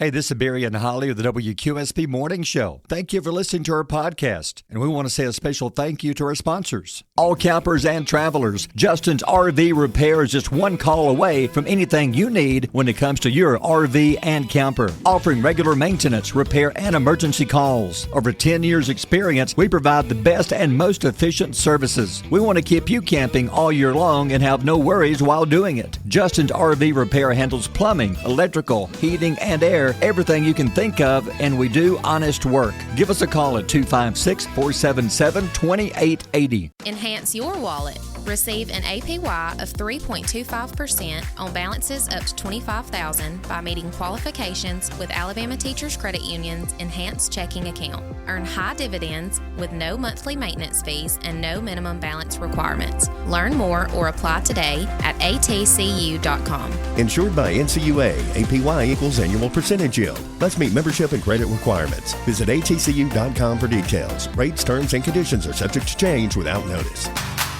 Hey, this is Barry and Holli of the WQSP Morning Show. Thank you for listening to our podcast. And we want to say a special thank you to our sponsors. All campers and travelers, Justin's RV Repair is just one call away from anything you need when it comes to your RV and camper. Offering regular maintenance, repair, and emergency calls. Over 10 years experience, we provide the best and most efficient services. We want to keep you camping all year long and have no worries while doing it. Justin's RV Repair handles plumbing, electrical, heating, and air, everything you can think of, and we do honest work. Give us a call at 256-477-2880. Enhance your wallet. Receive an APY of 3.25% on balances up to $25,000 by meeting qualifications with Alabama Teachers Credit Union's Enhanced Checking Account. Earn high dividends with no monthly maintenance fees and no minimum balance requirements. Learn more or apply today at atcu.com. Insured by NCUA, APY equals annual percentage yield. Must meet membership and credit requirements. Visit atcu.com for details. Rates, terms, and conditions are subject to change without notice.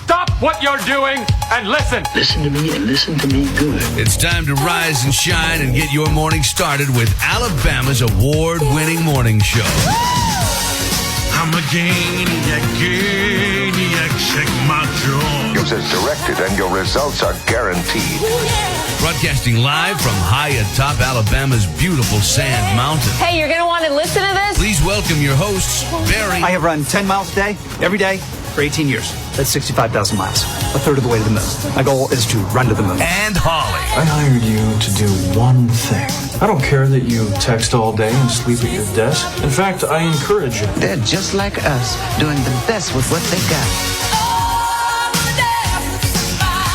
Stop what you're doing and listen. Listen to me and listen to me good. It's time to rise and shine and get your morning started with Alabama's award-winning morning show. I'm a geniac, check my jaw. Use as directed and your results are guaranteed. Broadcasting live from high atop Alabama's beautiful sand mountain. Hey, you're going to want to listen to this? Please welcome your hosts, Barry. I have run 10 miles a day, every day, for 18 years. That's 65,000 miles, a third of the way to the moon. My goal is to run to the moon. And Holli. I hired you to do one thing. I don't care that you text all day and sleep at your desk. In fact, I encourage it. They're just like us, doing the best with what they got.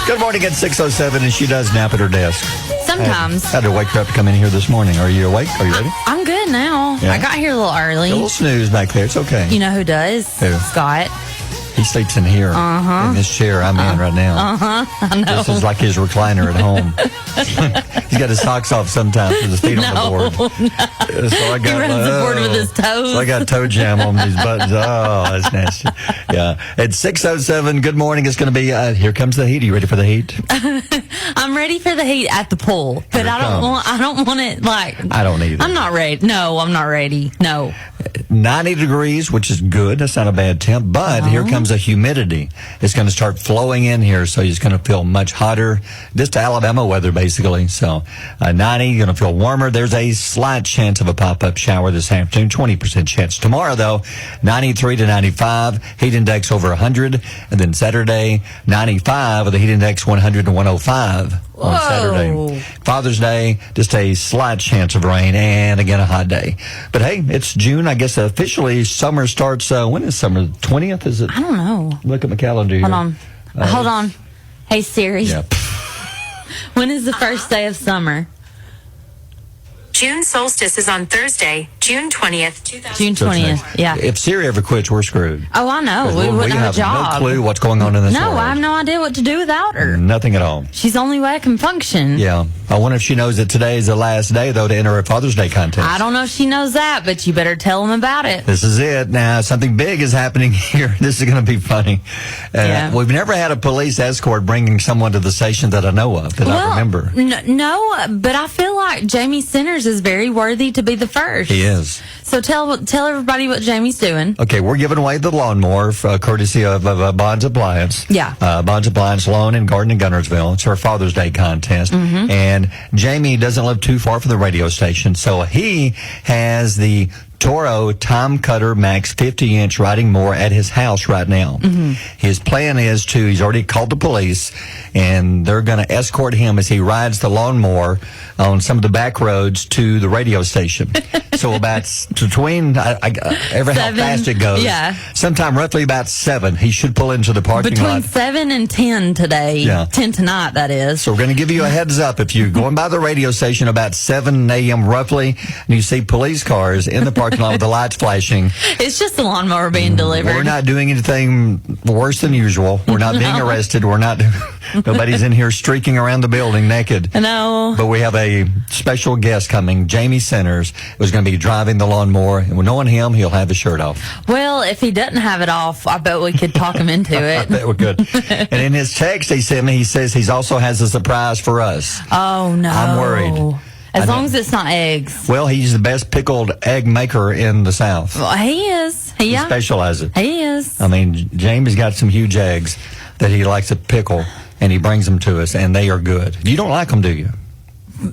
Good morning at 6:07, and she does nap at her desk. Sometimes. I had to wake her up to come in here this morning. Are you awake? Are you ready? I'm good now. Yeah. I got here a little early. A little snooze back there. It's okay. You know who does? Who? Scott. He sleeps in here, in this chair I'm in right now. I know. This is like his recliner at home. He's got his socks off sometimes with his feet on the board. No. So I got, He runs the board with his toes. So I got toe jam on these buttons. Oh, that's nasty. Yeah. At 6:07, good morning. It's going to be, here comes the heat. Are you ready for the heat? I'm ready for the heat at the pool. But I don't want it like. I don't either. I'm not ready. No, I'm not ready. No. 90 degrees, which is good. That's not a bad temp. But here comes a humidity. It's going to start flowing in here, so it's going to feel much hotter. Just Alabama weather, basically. So 90, you're going to feel warmer. There's a slight chance of a pop-up shower this afternoon, 20% chance. Tomorrow, though, 93 to 95, heat index over 100. And then Saturday, 95 with a heat index 100 to 105 on Saturday. Father's Day, just a slight chance of rain, and again, a hot day. But hey, it's June. I guess officially summer starts, when is summer? 20th, is it? I don't know. Look at my calendar here. Hold on. Hey, Siri. Yeah. When is the first day of summer? June solstice is on Thursday, June 20th, 2000. June 20th, yeah. If Siri ever quits, we're screwed. Oh, I know. We wouldn't have a job. No clue what's going on in this world. No, I have no idea what to do without her. Nothing at all. She's the only way I can function. Yeah. I wonder if she knows that today is the last day, though, to enter a Father's Day contest. I don't know if she knows that, but you better tell them about it. This is it. Now, something big is happening here. This is going to be funny. Yeah. We've never had a police escort bringing someone to the station that I know of, that I remember. No, but I feel like Jamie Sinners is very worthy to be the first. He is. So tell everybody what Jamie's doing. Okay, we're giving away the lawnmower courtesy of Bond's Appliance. Yeah. Bond's Appliance Lawn in Garden in Gunnersville. It's our Father's Day contest. Mm-hmm. And Jamie doesn't live too far from the radio station, so he has the Toro Time Cutter Max 50-inch riding mower at his house right now. Mm-hmm. His plan is he's already called the police, and they're going to escort him as he rides the lawnmower on some of the back roads to the radio station. So about between, how fast it goes, sometime roughly about 7, he should pull into the parking lot. Between 7 and 10 today. Yeah. 10 tonight, that is. So we're going to give you a heads up. If you're going by the radio station about 7 a.m. roughly, and you see police cars in the parking lot with the lights flashing. It's just a lawnmower being delivered. We're not doing anything worse than usual. We're not being arrested. We're not. Nobody's in here streaking around the building naked. No. But we have a special guest coming, Jamie Sinners, who's going to be driving the lawnmower. And knowing him, he'll have his shirt off. Well, if he doesn't have it off, I bet we could talk him into it. I bet we could. And in his text he sent me, he says he also has a surprise for us. Oh, no. I'm worried. As long as it's not eggs. Well, he's the best pickled egg maker in the South. Well, he is. He specializes. He is. I mean, Jamie's got some huge eggs that he likes to pickle, and he brings them to us, and they are good. You don't like them, do you?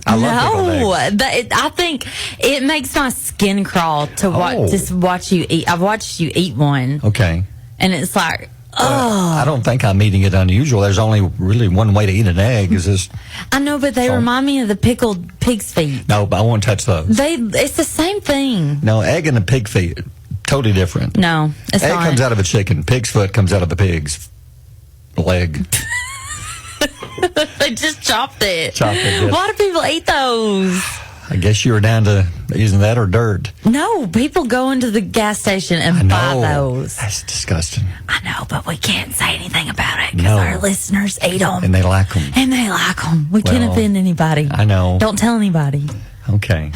I love pickled eggs. I think it makes my skin crawl to watch you eat. I've watched you eat one. Okay. And it's like, I don't think I'm eating it unusual. There's only really one way to eat an egg. Is this? I know, but they remind me of the pickled pig's feet. No, but I won't touch those. It's the same thing. No, egg and a pig feet, totally different. No, it's egg not. comes out of a chicken. Pig's foot comes out of a pig's leg. They just chopped it. Yes. Why do people eat those? I guess you were down to using that or dirt. No, people go into the gas station and buy those. That's disgusting. I know, but we can't say anything about it because our listeners eat them. And they like them. We can't offend anybody. I know. Don't tell anybody. Okay.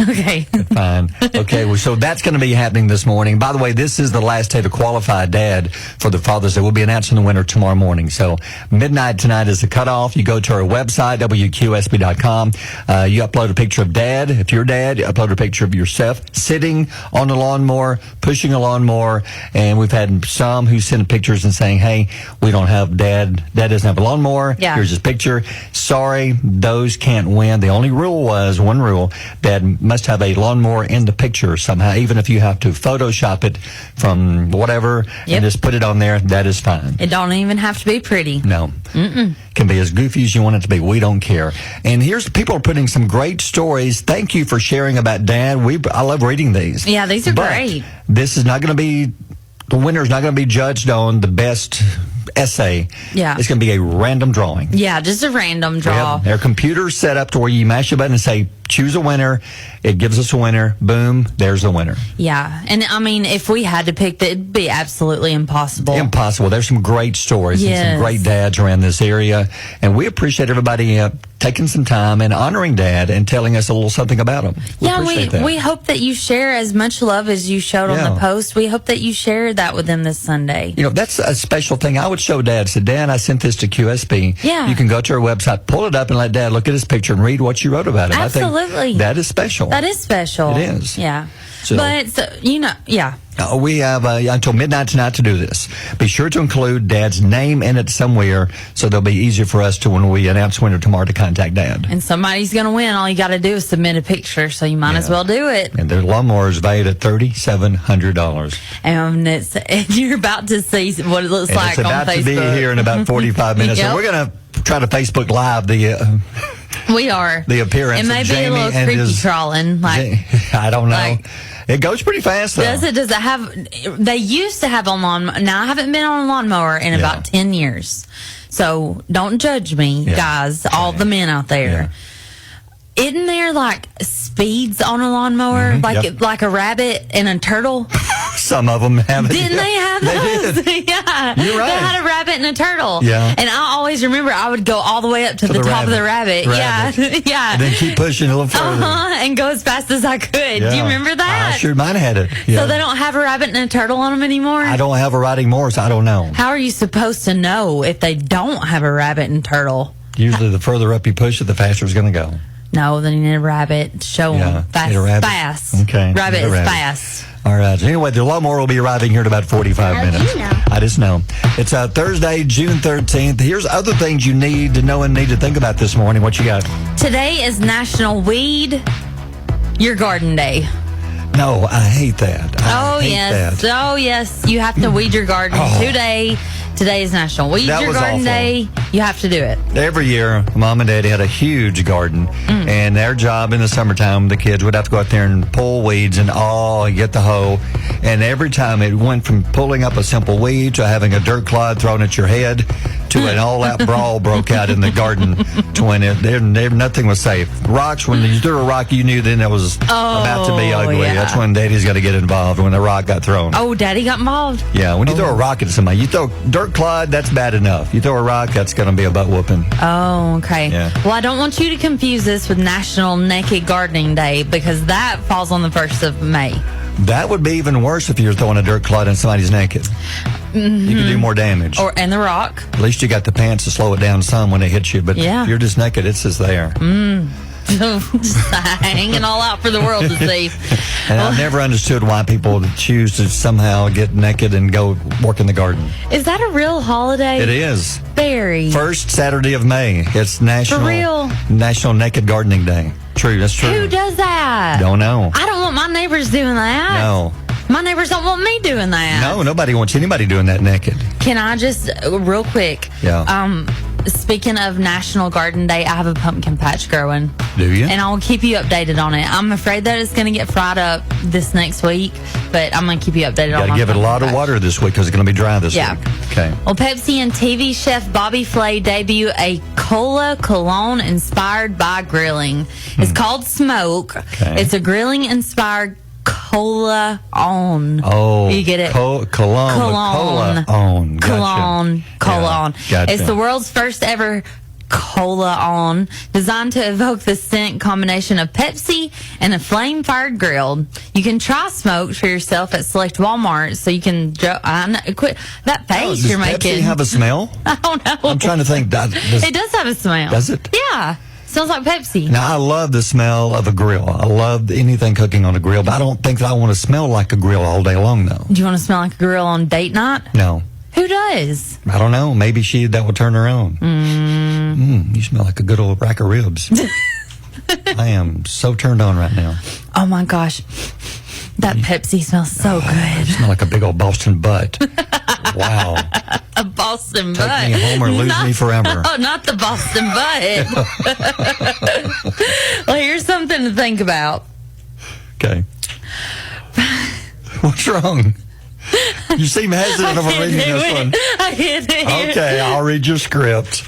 Fine. Okay, well, so that's going to be happening this morning. By the way, this is the last day to qualify Dad for the Father's Day. We'll be announcing the winner tomorrow morning. So midnight tonight is the cutoff. You go to our website, WQSB.com. You upload a picture of Dad. If you're Dad, you upload a picture of yourself sitting on a lawnmower, pushing a lawnmower. And we've had some who send pictures and saying, hey, we don't have Dad. Dad doesn't have a lawnmower. Yeah. Here's his picture. Sorry, those can't win. The only rule was, one rule, Dad must have a lawnmower in the picture somehow, even if you have to Photoshop it from whatever and just put it on there, that is fine. It don't even have to be pretty. No. Can be as goofy as you want it to be. We don't care. And here's, people are putting some great stories. Thank you for sharing about Dad. I love reading these. Yeah, these are great. This is not going to be, the winner's not going to be judged on the best essay. Yeah. It's going to be a random drawing. Yeah, just a random draw. Their computer's set up to where you mash a button and say, choose a winner. It gives us a winner. Boom, there's the winner. Yeah, and I mean, if we had to pick, it'd be absolutely impossible. Impossible. There's some great stories and some great dads around this area. And we appreciate everybody taking some time and honoring Dad and telling us a little something about him. We hope that you share as much love as you showed on the post. We hope that you share that with them this Sunday. You know, that's a special thing. I would show Dad. Say, Dad, I sent this to QSB. Yeah. You can go to our website, pull it up, and let Dad look at his picture and read what you wrote about it. Absolutely. I think that is special. That is special. It is. Yeah. So, we have until midnight tonight to do this. Be sure to include Dad's name in it somewhere, so they'll be easier for us to, when we announce winner tomorrow, to contact Dad. And somebody's going to win. All you got to do is submit a picture, so you might as well do it. And their lawnmower is valued at $3,700. And you're about to see what it looks like on Facebook. It's about to be here in about 45 minutes. So we're going to try to Facebook Live the... We are. The appearance it may of be Jamie a little and creepy his, crawling. I don't know. It goes pretty fast, though. Does it have... They used to have a lawnmower. Now, I haven't been on a lawnmower in about 10 years. So, don't judge me, guys, all the men out there. Isn't there, like, speeds on a lawnmower? Like a rabbit and a turtle? Some of them have it. Didn't they have those? They did. Yeah. You're right. They had a rabbit and a turtle. Yeah. And I always remember I would go all the way up to the top of the rabbit. Yeah. Yeah. And then keep pushing a little further. And go as fast as I could. Yeah. Do you remember that? I sure mine had it. Yeah. So they don't have a rabbit and a turtle on them anymore? I don't have a riding mower, so I don't know. How are you supposed to know if they don't have a rabbit and turtle? Usually the further up you push it, the faster it's going to go. No, then you need a rabbit. Show them. Fast. Okay. Rabbit is fast. All right. Anyway, the lawnmower will be arriving here in about 45 minutes. You know? I just know. It's Thursday, June 13th. Here's other things you need to know and need to think about this morning. What you got? Today is National Weed Your Garden Day. No, I hate that. I hate that. Oh, yes. You have to weed your garden today. Today is National Weed Your Garden Day. You have to do it. Every year, Mom and Daddy had a huge garden, and their job in the summertime, the kids would have to go out there and pull weeds and get the hoe. And every time it went from pulling up a simple weed to having a dirt clod thrown at your head to an all-out brawl broke out in the garden to when nothing was safe. Rocks, when you threw a rock, you knew then it was about to be ugly. Yeah. That's when Daddy's got to get involved, when the rock got thrown. Oh, Daddy got involved? Yeah, when you throw a rock at somebody, you throw dirt clod, that's bad enough. You throw a rock, that's going to be a butt whooping. Oh, okay. Yeah. Well, I don't want you to confuse this with National Naked Gardening Day because that falls on the 1st of May. That would be even worse if you're throwing a dirt clod and somebody's naked. You could do more damage. And the rock. At least you got the pants to slow it down some when it hits you. But if you're just naked, it's just there. Just hanging all out for the world to see. And I've never understood why people choose to somehow get naked and go work in the garden. Is that a real holiday? It is. Very. First Saturday of May. It's National Naked Gardening Day. True, that's true. Who does that? Don't know. I don't want my neighbors doing that. No. My neighbors don't want me doing that. No, nobody wants anybody doing that naked. Can I just, real quick? Yeah. Speaking of National Garden Day, I have a pumpkin patch growing. Do you? And I'll keep you updated on it. I'm afraid that it's going to get fried up this next week, but I'm going to keep you updated on it. Got to give it a lot of water this week because it's going to be dry this week. Okay. Well, Pepsi and TV chef Bobby Flay debut a cola cologne inspired by grilling. It's called Smoke. Okay. It's a grilling inspired cola on. Oh, you get it? Cologne. Cola on. Gotcha. Cologne. Yeah, gotcha. It's the world's first ever cola on, designed to evoke the scent combination of Pepsi and a flame-fired grill. You can try Smoke for yourself at select Walmart, so you can quit that face you're making. Does Pepsi have a smell? I don't know. I'm trying to think. It does have a smell. Does it? Yeah. Smells like Pepsi. Now, I love the smell of a grill. I love anything cooking on a grill, but I don't think that I want to smell like a grill all day long, though. Do you want to smell like a grill on date night? No. Who does? I don't know. Maybe that will turn her on. You smell like a good old rack of ribs. I am so turned on right now. Oh, my gosh. That Pepsi smells so good. You smell like a big old Boston butt. Wow. A Boston butt. Take me home or lose me forever. Oh, not the Boston butt. Well, here's something to think about. Okay. What's wrong? You seem hesitant over reading this one. I can't do it. Okay, I'll read your script.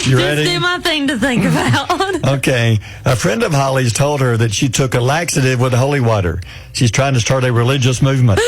You ready? Just do my thing to think about. Okay. A friend of Holly's told her that she took a laxative with holy water. She's trying to start a religious movement.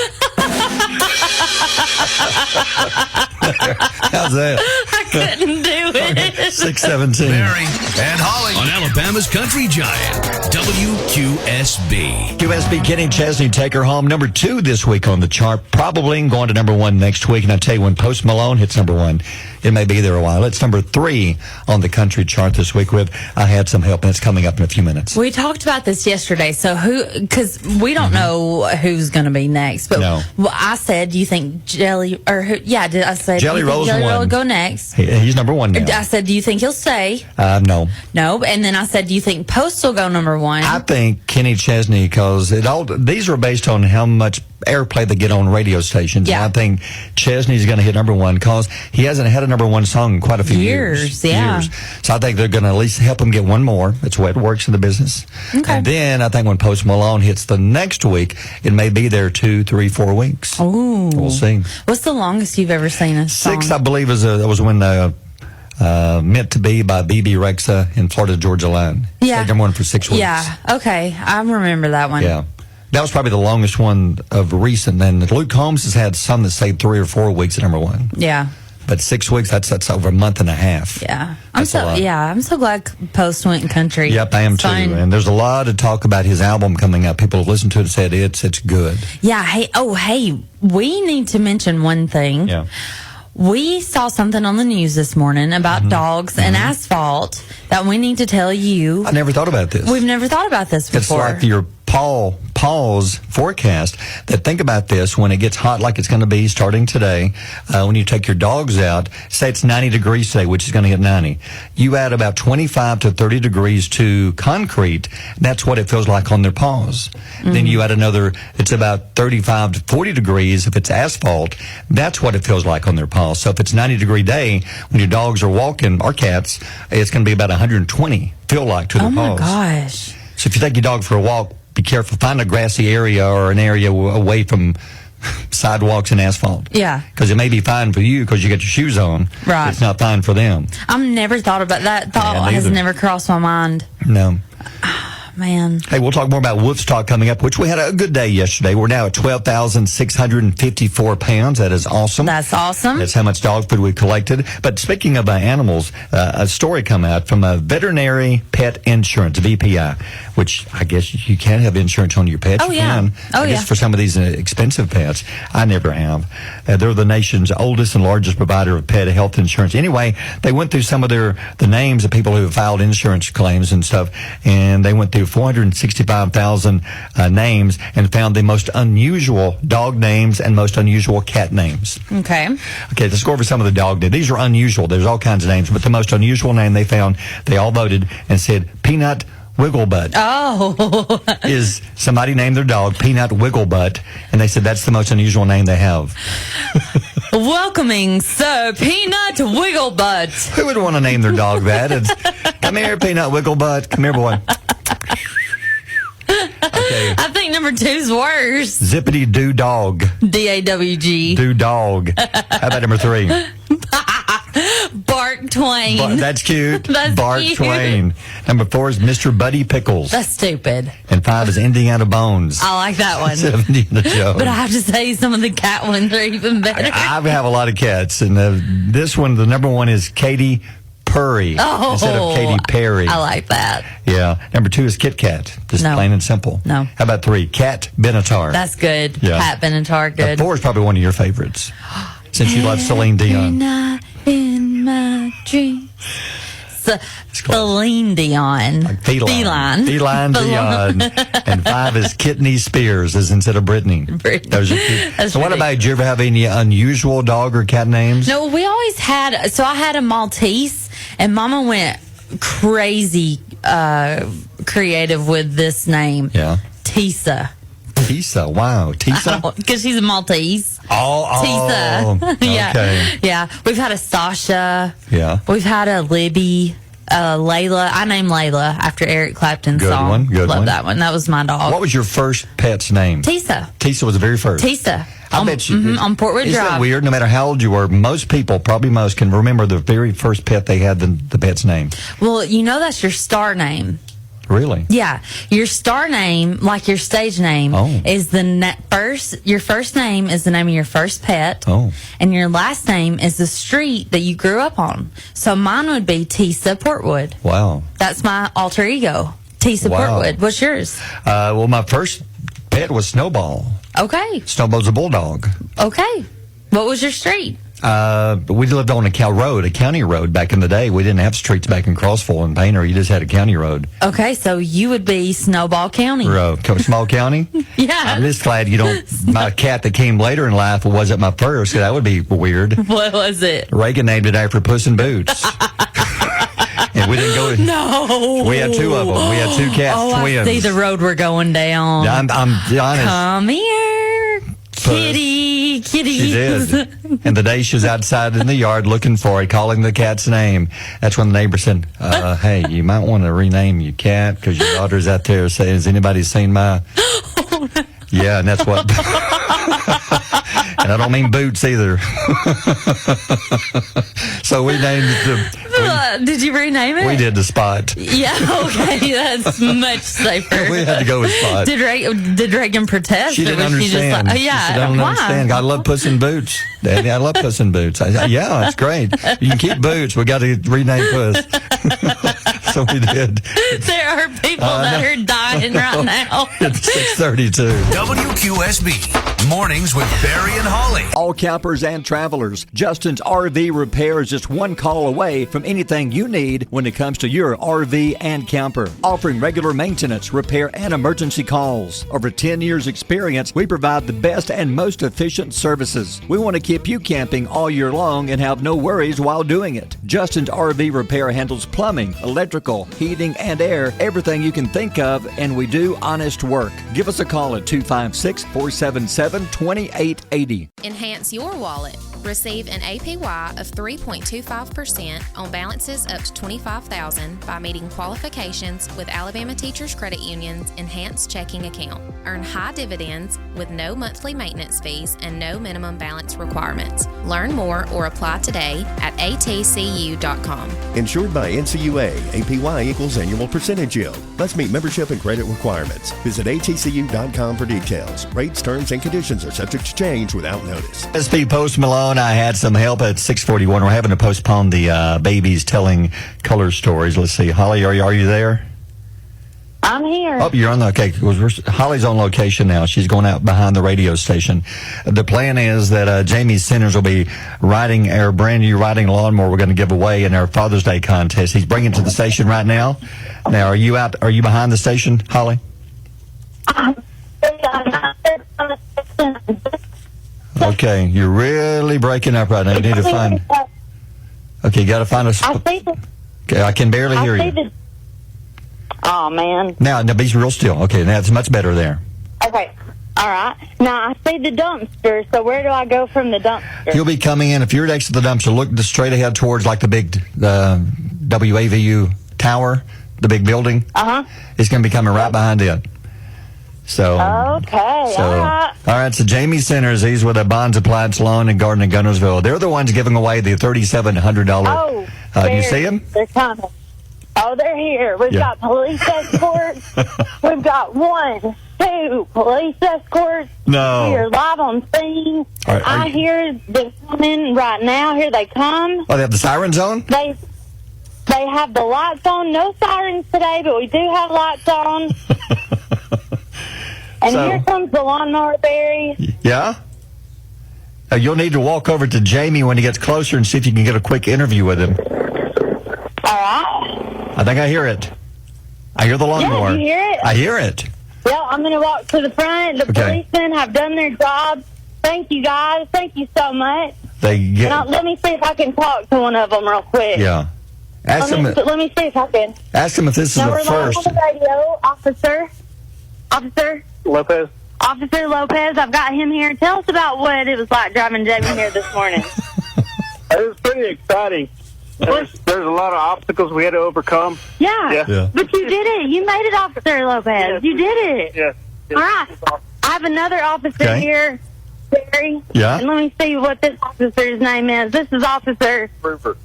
How's that? I couldn't do it. 617. Barry and Holly on Alabama's Country Giant, WQSB. QSB Kenny Chesney take her home number 2 this week on the chart, probably going to number 1 next week. And I tell you, when Post Malone hits number 1, it may be there a while. It's number 3 on the country chart this week with I Had Some Help, and it's coming up in a few minutes. We talked about this yesterday. So because we don't know who's going to be next, but I said, do you think Jelly did I say Jelly Roll's Jelly Roll one. will go next? He's number 1 now. I said, do you think he'll stay? No. No, and then I said, do you think Post will go number 1? I think Kenny Chesney, because these are based on how much airplay they get on radio stations. Yeah. And I think Chesney's going to hit number 1 because he hasn't had a number 1 song in quite a few years. Yeah. So I think they're going to at least help him get one more. That's the way it works in the business. Okay. And then I think when Post Malone hits the next week, it may be there 2, 3, 4 weeks. Ooh. We'll see. What's the longest you've ever seen a song? 6, I believe, was when Meant to Be by BB Rexa in Florida Georgia Line. Yeah. Stayed number 1 for 6 weeks. Yeah. Okay. I remember that one. Yeah. That was probably the longest one of recent. And Luke Combs has had some that stayed 3 or 4 weeks at number 1. Yeah. But 6 weeks, that's over a month and a half. Yeah. I'm so glad Post went country. Yep, I am too. And there's a lot of talk about his album coming up. People have listened to it and said it's good. Yeah. Hey, we need to mention one thing. Yeah. We saw something on the news this morning about dogs and asphalt that we need to tell you. I never thought about this. We've never thought about this before. It's like your Paul's forecast that think about this when it gets hot like it's going to be starting today. When you take your dogs out, say it's 90 degrees today, which is going to hit 90. You add about 25 to 30 degrees to concrete. That's what it feels like on their paws. Mm-hmm. Then you add another, it's about 35 to 40 degrees if it's asphalt. That's what it feels like on their paws. So if it's 90 degree day, when your dogs are walking, or cats, it's going to be about 120 feel like to their paws. Oh my gosh. So if you take your dog for a walk, be careful. Find a grassy area or an area away from sidewalks and asphalt. Yeah. Because it may be fine for you because you got your shoes on. Right. It's not fine for them. I've never thought about that. Thought has never crossed my mind. No. man. Hey, we'll talk more about Woofstock coming up, which we had a good day yesterday. We're now at 12,654 pounds. That is awesome. That's awesome. That's how much dog food we've collected. But speaking of animals, a story come out from a veterinary pet insurance, VPI, which I guess you can have insurance on your pets. Oh, you yeah. can. I guess for some of these expensive pets. I never have. They're the nation's oldest and largest provider of pet health insurance. Anyway, they went through some of the names of people who have filed insurance claims and stuff, and they went through 465,000 names and found the most unusual dog names and most unusual cat names. Okay, let's go over some of the dog names. These are unusual. There's all kinds of names, but the most unusual name they found, they all voted and said Peanut Wigglebutt. Oh. Is somebody named their dog Peanut Wigglebutt, and they said that's the most unusual name they have. Welcoming Sir Peanut Wigglebutt. Who would want to name their dog that? Come here, Peanut Wigglebutt. Come here, boy. Okay. I think number 2's worse. Zippity Doo Dog. DAWG. Doo Dog. How about number 3? Bark Twain. That's cute. That's Bark cute. Twain. Number 4 is Mr. Buddy Pickles. That's stupid. And 5 is Indiana Bones. I like that one. Instead of Indiana Jones. But I have to say some of the cat ones are even better. I have a lot of cats, and this one, the number 1 is Katy Perry instead of Katy Perry. I like that. Yeah. Number 2 is Kit Kat. Just plain and simple. No. How about 3? Cat Benatar. That's good. Yeah. Cat Benatar, good. 4 is probably one of your favorites, since you love Celine Dion. In my dreams. Celine Dion. Like feline Dion. And 5 is Kidney Spears, as instead of Brittany. Those are cute. So what about, did you ever have any unusual dog or cat names? No, we always had, so I had a Maltese, and Mama went crazy creative with this name. Yeah. Tisa. Tisa, wow. Tisa? Because she's a Maltese. Oh. Tisa. Yeah. Okay. Yeah. We've had a Sasha. Yeah. We've had a Libby. Layla. I named Layla after Eric Clapton's song. Good one. Love that one. That was my dog. What was your first pet's name? Tisa. Tisa was the very first. Tisa. I bet you. On Portwood Drive. Isn't that weird? No matter how old you were, most people, probably most, can remember the very first pet they had, the pet's name. Well, you know that's your star name. Really? Yeah. Your star name, like your stage name, is your first name is the name of your first pet. Oh. And your last name is the street that you grew up on. So mine would be Tisa Portwood. Wow. That's my alter ego. Tisa Portwood. What's yours? Well, my first pet was Snowball. Okay. Snowball's a bulldog. Okay. What was your street? We lived on a county road back in the day. We didn't have streets back in Crossville and Painter. You just had a county road. Okay, so you would be Snowball County. Small county? Yeah. I'm just glad you don't. My cat that came later in life wasn't my first. That would be weird. What was it? Reagan named it after Puss in Boots. And we didn't go. No. We had 2 of them. We had 2 cats, twins. I see the road we're going down. I'm honest. Come here, kitty. She did. And the day she was outside in the yard looking for it, calling the cat's name, that's when the neighbor said, hey, you might want to rename your cat because your daughter's out there saying, has anybody seen my... Yeah, and that's what... And I don't mean Boots either. So we named it did you rename it? We did the Spot. Yeah, okay, that's much safer. We had to go with Spot. Did Reagan protest? She didn't understand. She don't understand. I love Puss in Boots. Daddy, I love Puss in Boots. Yeah, it's great. You can keep Boots. We got to rename Puss. So we did. There are people that are dying right now. It's 6:32. WQSB Mornings with Barry and Holly. All campers and travelers, Justin's RV Repair is just one call away from anything you need when it comes to your RV and camper. Offering regular maintenance, repair, and emergency calls. Over 10 years experience, we provide the best and most efficient services. We want to keep you camping all year long and have no worries while doing it. Justin's RV Repair handles plumbing, electrical, heating, and air, everything you can think of, and we do honest work. Give us a call at 256-477-2880. Enhance your wallet. Receive an APY of 3.25% on balances up to $25,000 by meeting qualifications with Alabama Teachers Credit Union's Enhanced Checking Account. Earn high dividends with no monthly maintenance fees and no minimum balance requirements. Learn more or apply today at atcu.com. Insured by NCUA, APY equals annual percentage yield. Must meet membership and credit requirements. Visit atcu.com for details. Rates, terms, and conditions are subject to change without notice. SP Post Malone, I had some help at 6:41. We're having to postpone the babies telling color stories. Let's see. Holly, are you there? I'm here. Oh, you're on the, okay. Holly's on location now. She's going out behind the radio station. The plan is that Jamie Sinners will be riding our brand new riding lawnmower we're going to give away in our Father's Day contest. He's bringing it to the station right now. Now, are you behind the station, Holly? Okay, you're really breaking up right now. You need to find... Okay, you got to find a... Okay, I can barely hear you. Oh, man. Now, be real still. Okay, now it's much better there. Okay. All right. Now, I see the dumpster, so where do I go from the dumpster? You'll be coming in. If you're next to the dumpster, look straight ahead towards, like, the big WAVU tower, the big building. Uh-huh. It's going to be coming right behind it. So. Okay. All right. So, Jamie Sinners, he's with a Bonds Appliance Lawn and Garden in Gunnersville. They're the ones giving away the $3,700. Oh, do you see them? They're coming. Oh, they're here. We've got police escorts. We've got 1, 2 police escorts. No. Here, live on scene. I hear them coming right now. Here they come. Oh, they have the sirens on? They have the lights on. No sirens today, but we do have lights on. And here comes the lawnmower, Barry. Yeah? You'll need to walk over to Jamie when he gets closer and see if you can get a quick interview with him. All right. I think I hear it. I hear the lawnmower. Yeah, you hear it? I hear it. Well, I'm going to walk to the front. The policemen have done their job. Thank you, guys. Thank you so much. Let me see if I can talk to one of them real quick. Yeah. Let me see if I can. Ask him if this is the first. On the radio, Officer Lopez. Officer Lopez, I've got him here. Tell us about what it was like driving Jamie here this morning. It was pretty exciting. There's a lot of obstacles we had to overcome. Yeah. But you did it. You made it, Officer Lopez. Yes. You did it. Yes. All right. I have another officer here, Barry. Yeah. And let me see what this officer's name is. This is Officer Rupert.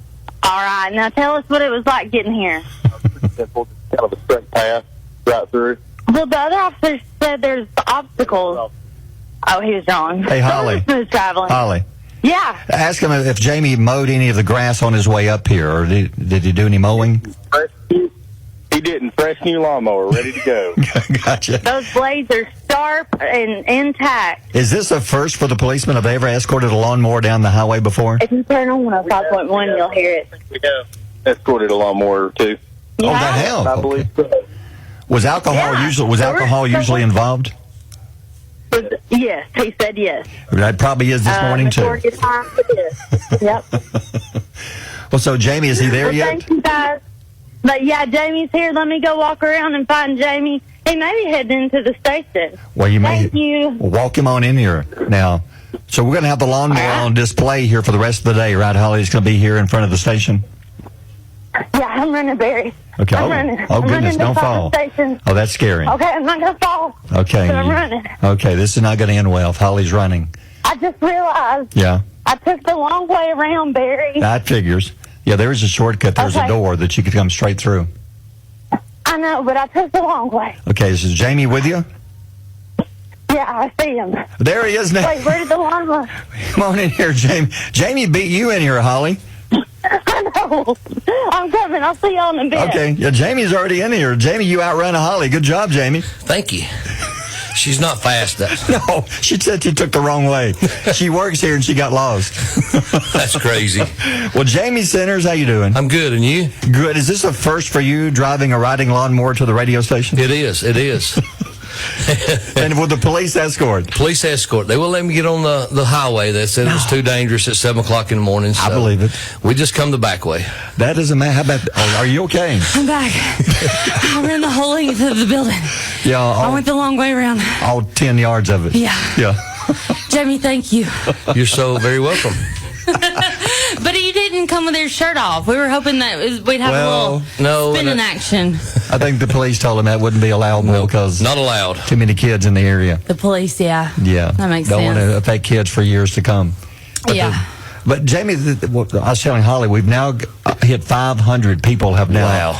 All right. Now tell us what it was like getting here. Simple, kind of a straight path right through. Well, the other officer said there's obstacles. Oh, he was wrong. Hey, Holly. Smooth traveling. Holly. Yeah. Ask him if Jamie mowed any of the grass on his way up here, or did he do any mowing? He didn't. Fresh new lawnmower, ready to go. Gotcha. Those blades are sharp and intact. Is this a first for the policemen? Have they ever escorted a lawnmower down the highway before? If you turn on 105.1, you'll hear it. We have escorted a lawnmower, too. Oh, that helped. I believe so. Was alcohol usually involved? Yes, he said yes. That probably is this morning, too. Majority of the time it is. Yep. Well, so Jamie, is he there yet? Thank you, guys. But yeah, Jamie's here. Let me go walk around and find Jamie. He may be heading into the station. Well, Thank you. Walk him on in here now. So we're going to have the lawnmower on display here for the rest of the day, right, Holly? It's going to be here in front of the station? Yeah, I'm running, Barry. Okay. I'm running. Oh, goodness, don't fall. Oh, that's scary. Okay, I'm not going to fall. Okay. But I'm running. Okay, this is not going to end well if Holly's running. I just realized. Yeah. I took the long way around, Barry. That figures. Yeah, there is a shortcut. There's a door that you could come straight through. I know, but I took the long way. Okay, is Jamie with you? Yeah, I see him. There he is now. Wait, where did the lawnmower? Come on in here, Jamie. Jamie beat you in here, Holly. I know. I'm coming. I'll see you on the bed. Okay. Yeah, Jamie's already in here. Jamie, you outrun a Holly. Good job, Jamie. Thank you. She's not fast. No, she said she took the wrong way. She works here and she got lost. That's crazy. Well, Jamie Sinners, how you doing? I'm good, and you? Good. Is this a first for you, driving a riding lawnmower to the radio station? It is. It is. And with the police escort? Police escort. They won't let me get on the highway. They said it was too dangerous at 7 o'clock in the morning. So I believe it. We just come the back way. That doesn't matter. How about, are you okay? I'm back. I ran the whole length of the building. Yeah. I went the long way around. All 10 yards of it. Yeah. Yeah. Jamie, thank you. You're so very welcome. But you didn't come with your shirt off. We were hoping that we'd have a little spinning action. I think the police told him that wouldn't be allowed because not allowed. Too many kids in the area. The police, yeah. Yeah. That makes Don't sense. want to affect kids for years to come. But But Jamie, I was telling Holly, we've now hit 500 people have now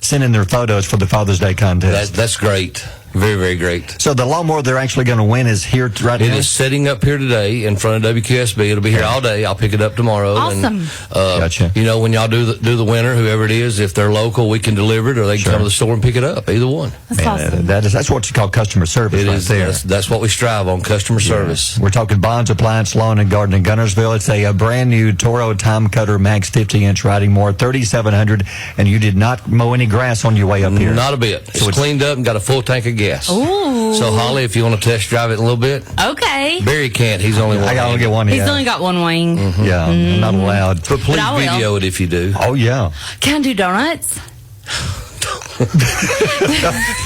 sent in their photos for the Father's Day contest. That's great. Very, very great. So the lawnmower they're actually going to win is here right now? It is sitting up here today in front of WQSB. It'll be here all day. I'll pick it up tomorrow. Awesome. And, gotcha. You know, when y'all do the winner, whoever it is, if they're local, we can deliver it, or they can come to the store and pick it up. Either one. That's awesome. That's what you call customer service. It right is. there. That's what we strive on, customer service. We're talking Bonds Appliance, Lawn and Garden in Gunnersville. It's a brand new Toro Time Cutter Max 50-inch riding mower, $3,700, and you did not mow any grass on your way up here. Not a bit. So it's cleaned up and got a full tank of gas. Ooh. So, Holly, if you want to test drive it a little bit. Okay. Barry can't. He's only one. I got to get one. He's only got one wing. Mm-hmm. Yeah, I'm not allowed. But please video it if you do. Oh, yeah. Can I do donuts?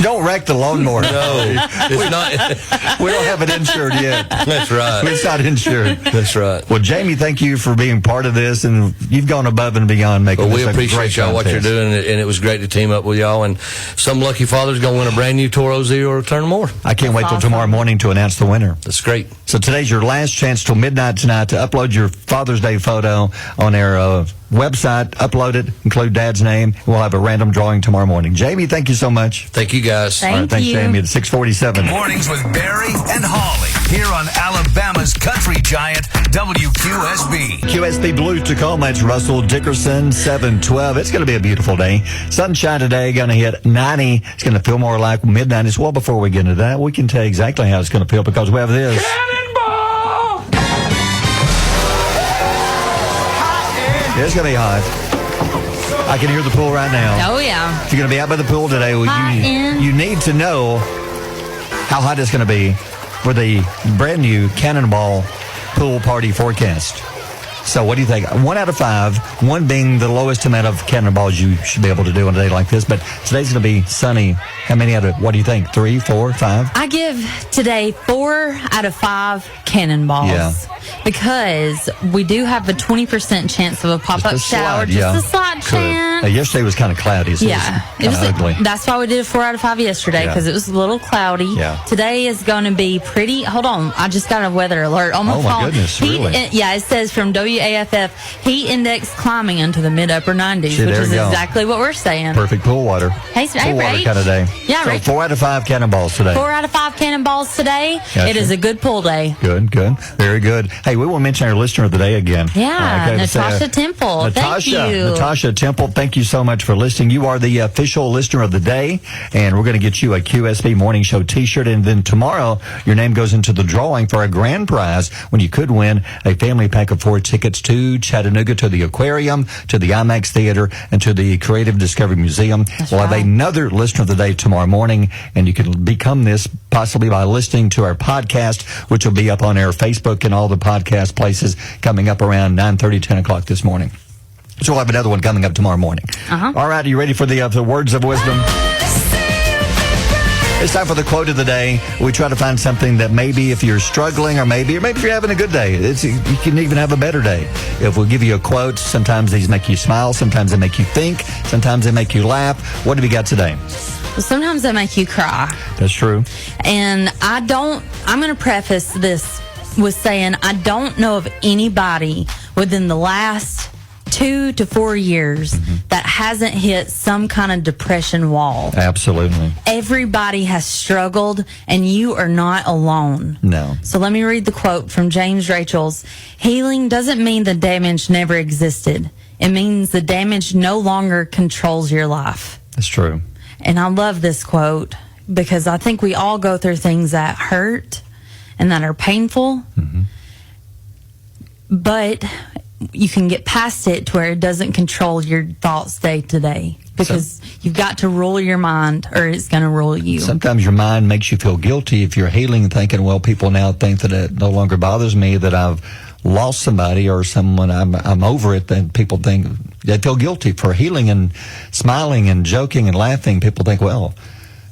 Don't wreck the lawnmower. No, it's not. We don't have it insured yet. That's right. It's not insured. That's right. Well, Jamie, thank you for being part of this, and you've gone above and beyond making this a great we appreciate y'all what you're doing, and it was great to team up with y'all. And some lucky father's going to win a brand new Toro Zero or Turn More. I can't wait till tomorrow morning to announce the winner. That's great. So today's your last chance till midnight tonight to upload your Father's Day photo on our website. Upload it, include Dad's name. We'll have a random drawing tomorrow morning. Jamie, thank you so much. Thank you, guys. All right, thanks, Jamie. It's 6:47. Mornings with Barry and Holly here on Alabama's country giant WQSB. QSB Blues Tacoma. It's Russell Dickerson, 712. It's going to be a beautiful day. Sunshine today, going to hit 90. It's going to feel more like midnight. It's well before we get into that. We can tell you exactly how it's going to feel because we have this. Cannonball! It's going to be hot. I can hear the pool right now. Oh, yeah. If you're going to be out by the pool today, you need to know how hot it's going to be for the brand new Cannonball pool party forecast. So what do you think? 1 out of 5, 1 being the lowest amount of cannonballs you should be able to do on a day like this. But today's going to be sunny. How many out of, what do you think? 3, 4, 5? I give today 4 out of 5 cannonballs. Yeah. Because we do have a 20% chance of a pop-up shower. Just a slight chance. Yesterday was kind of cloudy. So it was ugly. That's why we did a 4 out of 5 yesterday, because it was a little cloudy. Yeah. Today is going to be pretty. Hold on. I just got a weather alert on my phone. Oh, my goodness. Really? It says from WAFF, heat index climbing into the mid-upper 90s, which is exactly what we're saying. Perfect pool water. Hey, pool water kind of day. Yeah, so right. 4 out of 5 cannonballs today. 4 out of 5 cannonballs today. Gotcha. It is a good pool day. Good. Very good. Hey, we want to mention our listener of the day again. Yeah, Natasha Temple. Thank you. Natasha Temple, thank you so much for listening. You are the official listener of the day, and we're going to get you a QSB Morning Show t-shirt, and then tomorrow your name goes into the drawing for a grand prize when you could win a family pack of 4 tickets to Chattanooga, to the aquarium, to the IMAX Theater, and to the Creative Discovery Museum. We'll have another listener of the day tomorrow morning, and you can become this possibly by listening to our podcast, which will be up on our Facebook and all the podcast places coming up around 9:30, 10 o'clock this morning. So we'll have another one coming up tomorrow morning. All right, are you ready for the words of wisdom? It's time for the quote of the day. We try to find something that maybe if you're struggling or maybe if you're having a good day, you can even have a better day. If we give you a quote, sometimes these make you smile, sometimes they make you think, sometimes they make you laugh. What have you got today? Well, sometimes they make you cry. That's true. And I'm going to preface this with saying I don't know of anybody within the last 2 to 4 years that hasn't hit some kind of depression wall. Absolutely. Everybody has struggled, and you are not alone. No. So let me read the quote from James Rachel's. Healing doesn't mean the damage never existed. It means the damage no longer controls your life. That's true. And I love this quote because I think we all go through things that hurt and that are painful. But you can get past it to where it doesn't control your thoughts day to day, because you've got to rule your mind or it's going to rule you. Sometimes your mind makes you feel guilty if you're healing and thinking, well, people now think that it no longer bothers me that I've lost somebody or someone, I'm over it. Then people think they feel guilty for healing and smiling and joking and laughing. People think, well,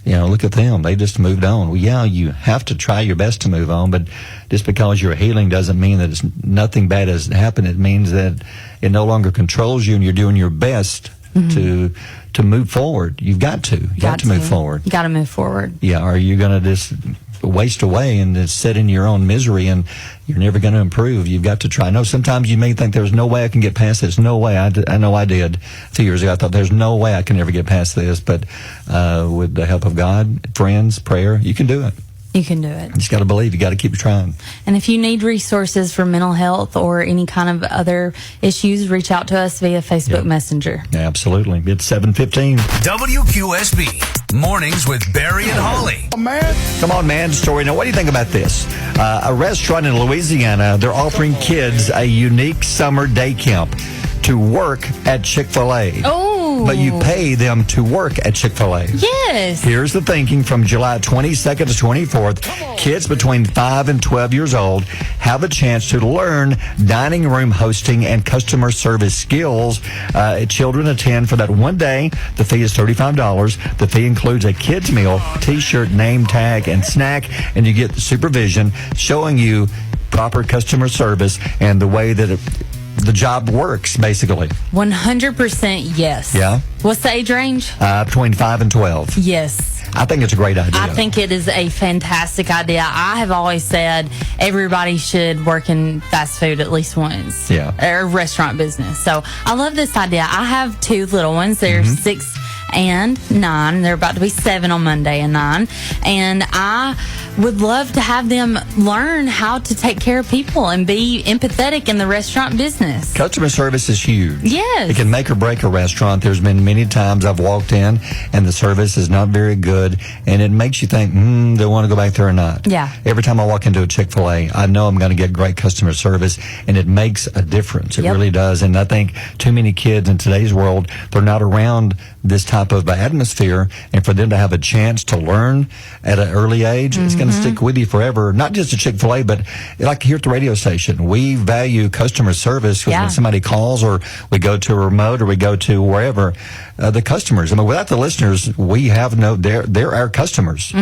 look at them. They just moved on. Well, yeah, you have to try your best to move on, but just because you're healing doesn't mean that nothing bad has happened. It means that it no longer controls you and you're doing your best to move forward. You've got to. You got to move forward. You got to move forward. Yeah. Are you going to just waste away and it's sit in your own misery, and you're never going to improve. You've got to try. I know sometimes you may think there's no way I can get past this. No way. I know I did 2 years ago. I thought there's no way I can ever get past this. But with the help of God, friends, prayer, you can do it. You can do it. You just got to believe. You got to keep trying. And if you need resources for mental health or any kind of other issues, reach out to us via Facebook Messenger. Yeah, absolutely. It's 7:15. WQSB Mornings with Barry and Holly. Oh, man. Come on, man. Story. Now, what do you think about this? A restaurant in Louisiana, they're offering kids a unique summer day camp to work at Chick-fil-A. Oh. But you pay them to work at Chick-fil-A. Yes. Here's the thinking. From July 22nd to 24th, kids between 5 and 12 years old have a chance to learn dining room hosting and customer service skills. Children attend for that one day. The fee is $35. The fee includes a kid's meal, T-shirt, name tag, and snack, and you get supervision showing you proper customer service and the way that the job works, basically. 100% yes. Yeah? What's the age range? Between 5 and 12. Yes. I think it's a great idea. I think it is a fantastic idea. I have always said everybody should work in fast food at least once. Yeah. Or restaurant business. So I love this idea. I have two little ones. They're 6 and 9. They're about to be 7 on Monday and 9. And I would love to have them learn how to take care of people and be empathetic in the restaurant business. Customer service is huge. Yes. It can make or break a restaurant. There's been many times I've walked in and the service is not very good, and it makes you think, do I want to go back there or not? Yeah. Every time I walk into a Chick-fil-A, I know I'm going to get great customer service, and it makes a difference. It really does. And I think too many kids in today's world, they're not around this type of atmosphere, and for them to have a chance to learn at an early age, it's going to stick with you forever. Not just at Chick-fil-A, but like here at the radio station, we value customer service because when somebody calls, or we go to a remote, or we go to wherever, the customers. I mean, without the listeners, we have they're our customers.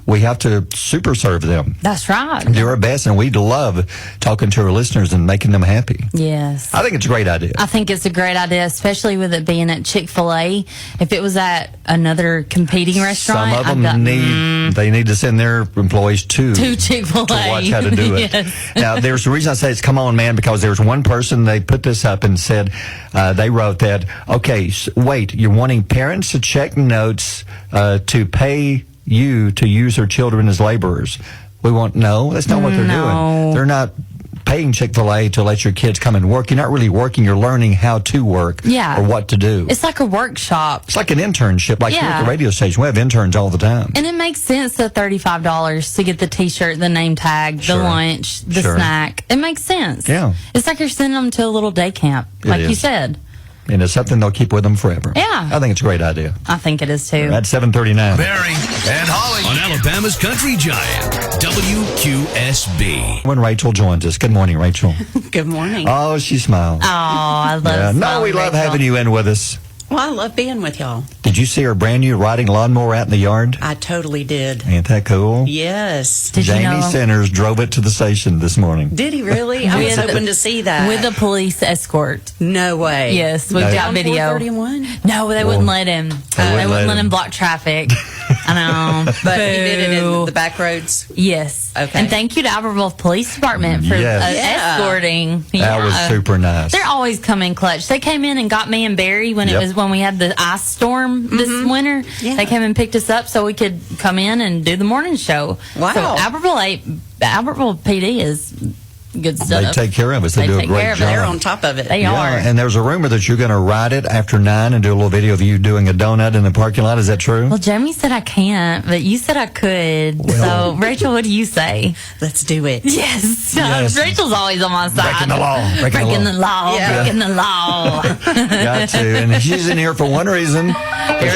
We have to super serve them. That's right. Do our best, and we love talking to our listeners and making them happy. Yes. I think it's a great idea. I think it's a great idea, especially with it being at Chick-fil-A. If it was at another competing restaurant, some of them need to send their employees to Chick-fil-A to watch how to do it. Yes. Now, there's a reason I say it's come on, man, because there's one person, they put this up and said, they wrote that, okay, wait, you're wanting parents to check notes to pay you to use their children as laborers. No, that's not what they're doing. They're not paying Chick-fil-A to let your kids come and work. You're not really working. You're learning how to work or what to do. It's like a workshop. It's like an internship, like here at the radio station. We have interns all the time. And it makes sense, the $35 to get the T-shirt, the name tag, the lunch, the snack. It makes sense. Yeah. It's like you're sending them to a little day camp, like you said. And it's something they'll keep with them forever. Yeah. I think it's a great idea. I think it is too. At 7:39. Barry and Holly on Alabama's Country Giant, WQSB. When Rachel joins us. Good morning, Rachel. Good morning. Oh, she smiled. Oh, I love No, we love having you in with us. Well, I love being with y'all. Did you see our brand new riding lawnmower out in the yard? I totally did. Ain't that cool? Yes. Jamie Centers drove it to the station this morning. Did he really? I was hoping to see that. With a police escort. No way. Yes, we've got video. 431? No, they wouldn't let him. They wouldn't let him block traffic. I know. But he did it in the back roads? Yes. Okay. And thank you to Albertville Police Department for escorting. That was super nice. They're always coming clutch. They came in and got me and Barry when we had the ice storm this winter. Yeah. They came and picked us up so we could come in and do the morning show. Wow. So Albertville PD is good stuff. They take care of us. They do a great job. They're on top of it. They are. And there's a rumor that you're going to ride it after 9 and do a little video of you doing a donut in the parking lot. Is that true? Well, Jamie said I can't, but you said I could. Well, so, Rachel, what do you say? Let's do it. Yes. Rachel's always on my side. Breaking the law. Breaking the law. Yeah. Breaking the law. Got to. And she's in here for one reason.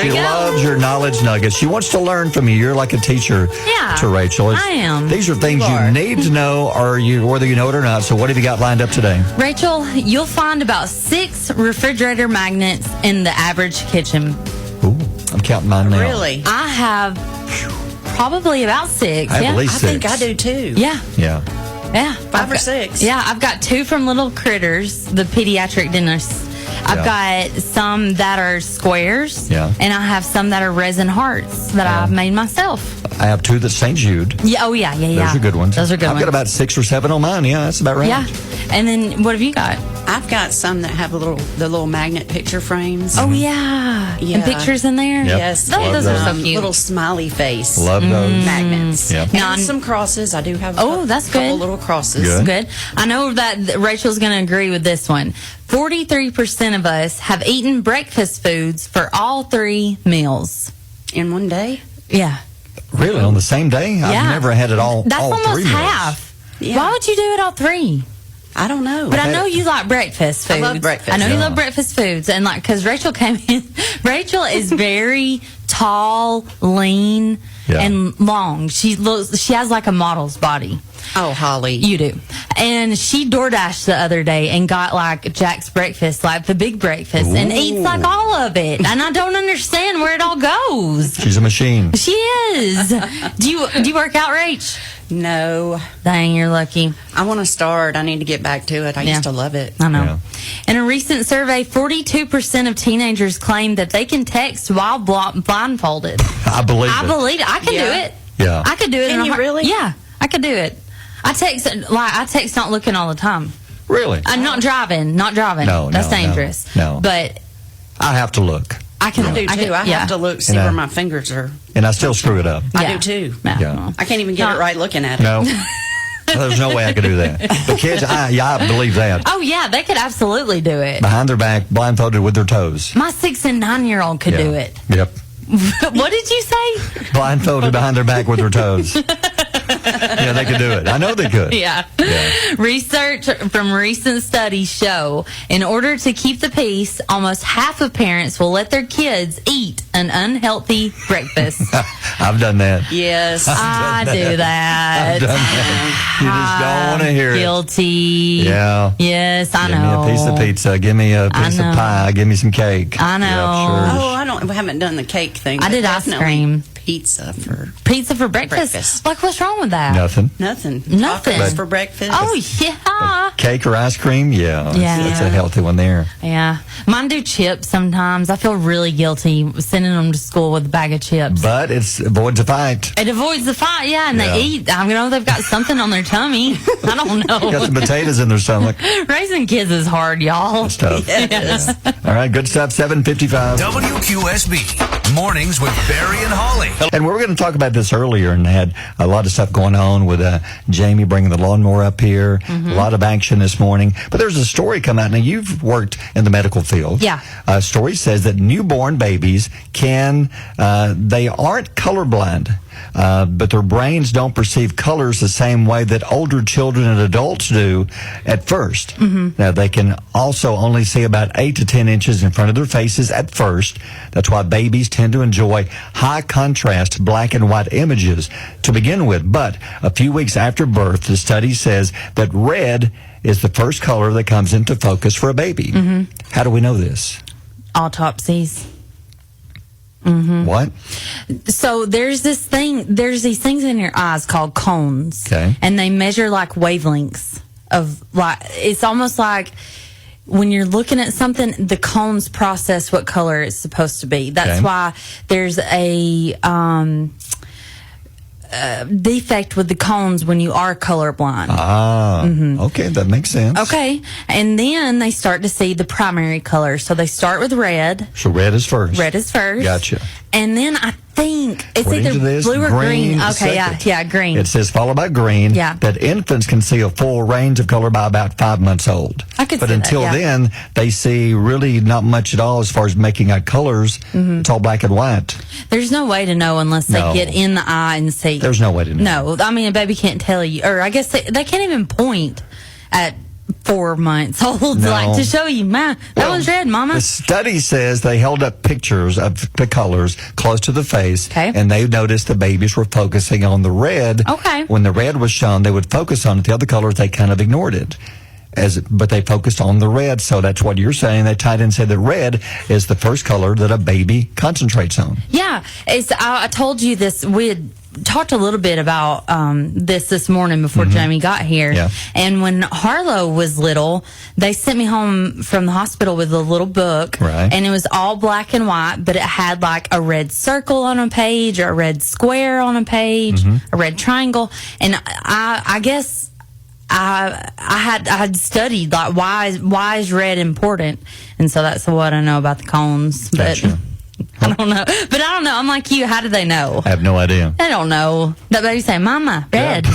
She loves your knowledge nuggets. She wants to learn from you. You're like a teacher to Rachel. I am. These are things you need to know, whether you know it or not. So what have you got lined up today? Rachel, you'll find about 6 refrigerator magnets in the average kitchen. Ooh, I'm counting mine now. Really? I have probably about 6. I have at least 6. I think I do too. Yeah. Yeah. Yeah. 5 or 6. Yeah, I've got 2 from Little Critters, the pediatric dentist. I've got some that are squares. Yeah. And I have some that are resin hearts that I've made myself. I have 2 that's St. Jude. Yeah. Oh, yeah. Those are good ones. Those are good I've ones. got about 6 or 7 on mine. Yeah, that's about right. Yeah. And then what have you got? I've got some that have the little magnet picture frames. Oh, yeah. And pictures in there? Yep. Yes. Oh, those are so cute. Little smiley face. Love those. Magnets. Yep. And some crosses. I do have that's a couple good. little crosses. Good. I know that Rachel's going to agree with this one. 43% of us have eaten breakfast foods for all 3 meals. In one day? Yeah. Really? On the same day? I've never had it all That's all almost 3 meals. half. Yeah. Why would you do it all 3? I don't know. But I know you like breakfast foods. I love breakfast. I know you love breakfast foods. And because Rachel came in, Rachel is very tall, lean, and long. She has like a model's body. Oh, Holly. You do. And she DoorDashed the other day and got like Jack's breakfast, like the big breakfast, and eats like all of it. And I don't understand where it all goes. She's a machine. She is. Do you work out, Rach? No. Dang, you're lucky. I want to start. I need to get back to it. I used to love it. I know. Yeah. In a recent survey, 42% of teenagers claim that they can text while blindfolded. I believe it. I can do it. Yeah. I could do it. Can you really? Yeah, I could do it. I text not looking all the time. Really? Not driving. No, that's dangerous. No. But I have to look. I can do too. I have to look, see where my fingers are. And I still screw it up. I do too. Yeah. I can't even get it right looking at it. No. There's no way I could do that. The kids, I believe that. Oh, yeah, they could absolutely do it. Behind their back, blindfolded with their toes. My 6 and 9-year-old could do it. Yep. What did you say? Blindfolded behind their back with their toes. Yeah, they could do it. I know they could. Yeah. Research from recent studies show in order to keep the peace, almost half of parents will let their kids eat an unhealthy breakfast. I've done that. Yes. I do that. I've done that. You just don't want to hear Guilty. it. Yeah. Yes, I know. Give me a piece of pizza. Give me a piece of pie. Give me some cake. I know. Yep, I haven't done the cake thing. I did ice cream. Pizza for breakfast. Like, what's wrong with that? Nothing. Tacos for breakfast. Oh, yeah. Cake or ice cream? Yeah. Yeah. It's a healthy one there. Yeah. Mine do chips sometimes. I feel really guilty sending them to school with a bag of chips. But it avoids a fight. It avoids the fight, yeah. And they eat. I know they've got something on their tummy. I don't know. Got some potatoes in their stomach. Raising kids is hard, y'all. It's tough. Yes. Yeah. All right, good stuff. 7:55. WQSB Mornings with Barry and Holly. And we were going to talk about this earlier and had a lot of stuff going on with Jamie bringing the lawnmower up here. Mm-hmm. A lot of action this morning. But there's a story come out. Now, you've worked in the medical field. Yeah. A story says that newborn babies they aren't colorblind. But their brains don't perceive colors the same way that older children and adults do at first. Mm-hmm. Now, they can also only see about 8 to 10 inches in front of their faces at first. That's why babies tend to enjoy high contrast black and white images to begin with. But a few weeks after birth, the study says that red is the first color that comes into focus for a baby. Mm-hmm. How do we know this? Autopsies. Mm-hmm. What? So there's these things in your eyes called cones. Okay. And they measure like wavelengths of it's almost like when you're looking at something, the cones process what color it's supposed to be. That's why there's a defect with the cones when you are colorblind. Okay, that makes sense. Okay, and then they start to see the primary color. So they start with red. So red is first. Gotcha. And then I think it's According either to this, blue or green. Okay, second. yeah, green. It says followed by green. Yeah. That infants can see a full range of color by about 5 months old. I could But see until that, then, they see really not much at all as far as making out colors. Mm-hmm. It's all black and white. There's no way to know unless they get in the eye and see. There's no way to know. No, I mean, a baby can't tell you, or I guess they can't even point at 4 months old like to show you, man, that one's red, mama. The study says they held up pictures of the colors close to the face, and they noticed the babies were focusing on the red. Okay. When the red was shown, they would focus on it. The other colors, they kind of ignored it. but they focused on the red. So that's what you're saying. They tied in and said that red is the first color that a baby concentrates on. Yeah. I told you this. We had talked a little bit about this morning before Jamie got here. Yeah. And when Harlow was little, they sent me home from the hospital with a little book. Right. And it was all black and white, but it had like a red circle on a page, or a red square on a page, a red triangle. And I guess I had studied like why is red important, and so that's what I know about the cones. But Gotcha. I don't know. But I don't know. I'm like you. How do they know? I have no idea. I don't know. That baby say, "Mama, red."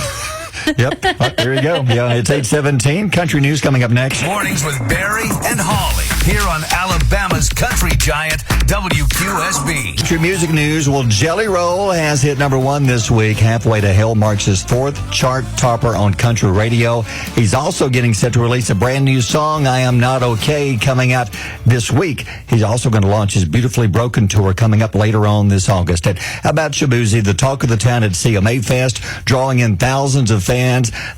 Yep. There you go. Yeah, it's 8:17. Country news coming up next. Mornings with Barry and Holly here on Alabama's country giant WQSB. Country music news. Well, Jelly Roll has hit number 1 this week. Halfway to Hell marks his 4th chart topper on country radio. He's also getting set to release a brand new song, I Am Not Okay, coming out this week. He's also going to launch his Beautifully Broken tour coming up later on this August. And how about Shabuzi, the talk of the town at CMA Fest, drawing in thousands of fans.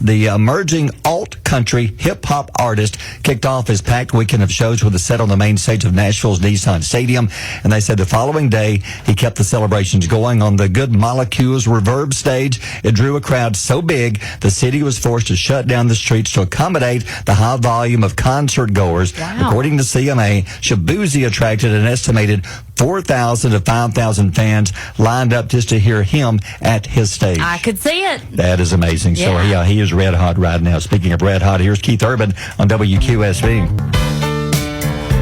The emerging alt-country hip-hop artist kicked off his packed weekend of shows with a set on the main stage of Nashville's Nissan Stadium. And they said the following day, he kept the celebrations going on the Good Molecules Reverb stage. It drew a crowd so big, the city was forced to shut down the streets to accommodate the high volume of concert goers. Wow. According to CMA, Shabuzi attracted an estimated 4,000 to 5,000 fans lined up just to hear him at his stage. I could see it. That is amazing. Yeah. So, yeah, he is red hot right now. Speaking of red hot, here's Keith Urban on WQSB.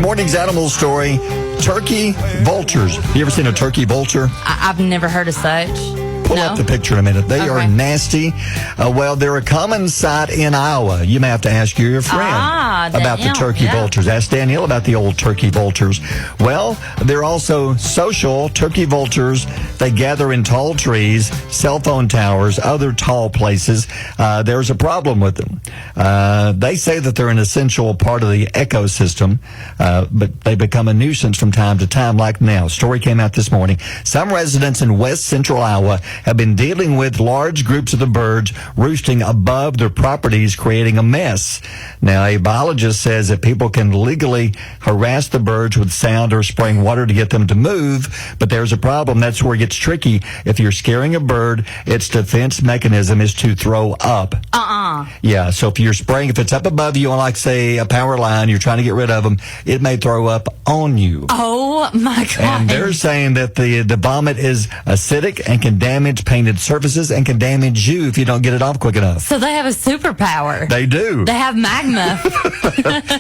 Morning's animal story, turkey vultures. You ever seen a turkey vulture? I've never heard of such. Pull up the picture in a minute. They are nasty. Well, they're a common sight in Iowa. You may have to ask your friend about the turkey vultures. Ask Danielle about the old turkey vultures. Well, they're also social turkey vultures. They gather in tall trees, cell phone towers, other tall places. There's a problem with them. They say that they're an essential part of the ecosystem, but they become a nuisance from time to time, like now. Story came out this morning. Some residents in west central Iowa have been dealing with large groups of the birds roosting above their properties, creating a mess. Now, a biologist says that people can legally harass the birds with sound or spraying water to get them to move, but there's a problem. That's where it gets tricky. If you're scaring a bird, its defense mechanism is to throw up. Yeah, so if you're spraying, if it's up above you on, like, say, a power line, you're trying to get rid of them, it may throw up on you. Oh, my God. And they're saying that the vomit is acidic and can damage painted surfaces and can damage you if you don't get it off quick enough. So they have a superpower. They do. They have magma.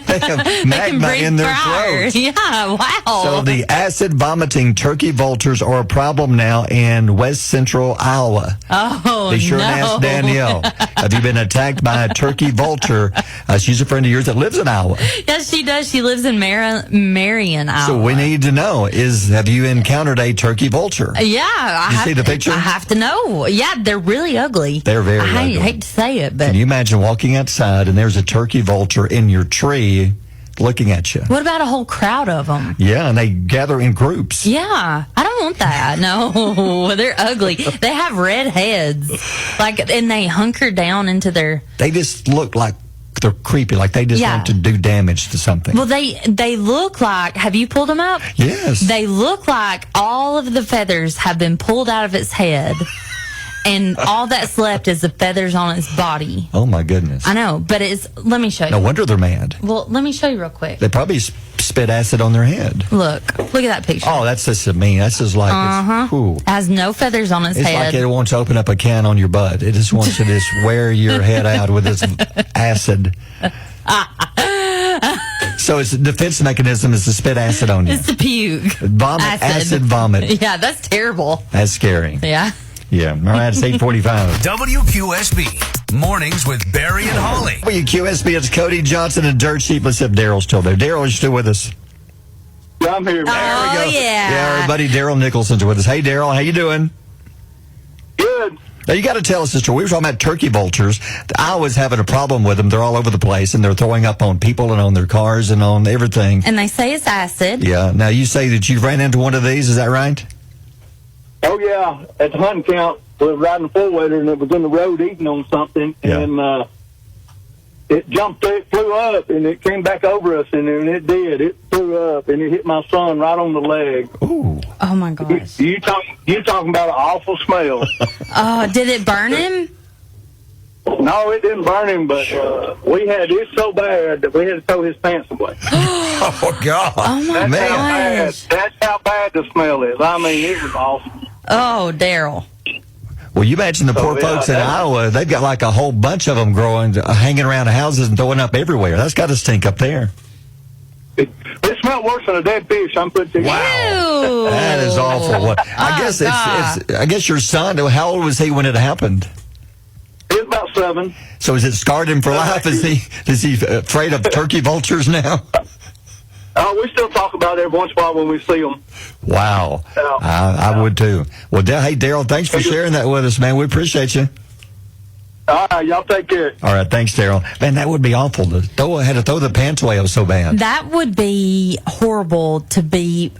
They have magma in their throats. Yeah, wow. So the acid vomiting turkey vultures are a problem now in west central Iowa. Oh, Be sure no. and ask Danielle. Have you been attacked by a turkey vulture? She's a friend of yours that lives in Iowa. Yes, she does. She lives in Marion, Iowa. So we need to know, have you encountered a turkey vulture? Yeah. You see the picture? I have to know. Yeah, they're really ugly. They're very ugly. I hate to say it, but... Can you imagine walking outside and there's a turkey vulture in your tree looking at you? What about a whole crowd of them? Yeah, and they gather in groups. Yeah, I don't want that. No, they're ugly. They have red heads, and they hunker down into their... They just look like they're creepy, like they just want to do damage to something. Well, they look like... Have you pulled them up? Yes. They look like all of the feathers have been pulled out of its head. And all that's left is the feathers on its body. Oh, my goodness. I know, but let me show you. No wonder they're mad. Well, let me show you real quick. They probably spit acid on their head. Look at that picture. Oh, that's just mean. That's just like, it has no feathers on its head. It's like it wants to open up a can on your butt. It just wants to just wear your head out with its acid. So its defense mechanism is to spit acid on you. It's to puke. Vomit, acid vomit. Yeah, that's terrible. That's scary. Yeah. Yeah. All right, it's 8:45. WQSB. Mornings with Barry and Holly. WQSB, it's Cody Johnson and Dirt Sheep. Let's see if Daryl's still there. Daryl, are you still with us? Yeah, I'm here. There we go. Yeah. Yeah, our buddy Daryl Nicholson's with us. Hey, Daryl, how you doing? Good. Now, you got to tell us this story. We were talking about turkey vultures. Iowa's having a problem with them. They're all over the place, and they're throwing up on people and on their cars and on everything. And they say it's acid. Yeah. Now, you say that you ran into one of these. Is that right? Oh, yeah. At the hunting camp, we were riding a four-wheeler, and it was in the road eating on something. Yeah. And it jumped, it flew up, and it came back over us, and then it did. It flew up, and it hit my son right on the leg. Ooh. Oh, my gosh. You talking about an awful smell. Did it burn him? No, it didn't burn him, but it's so bad that we had to throw his pants away. Oh, God. Oh, my gosh. That's how bad the smell is. I mean, it was awesome. Oh, Daryl. Well, you imagine the poor folks in Iowa, they've got like a whole bunch of them growing, hanging around the houses and throwing up everywhere. That's got to stink up there. It smelled worse than a dead fish. I'm putting together. Wow. That is awful. Well, I guess your son, how old was he when it happened? He was about 7. So has it scarred him for life? Is he afraid of turkey vultures now? We still talk about it every once in a while when we see them. Wow. I would too. Well, hey, Daryl, thanks for sharing that with us, man. We appreciate you. All right, y'all take care. All right, thanks, Daryl. Man, that would be awful. Had to throw the pants away. It was so bad. That would be horrible to be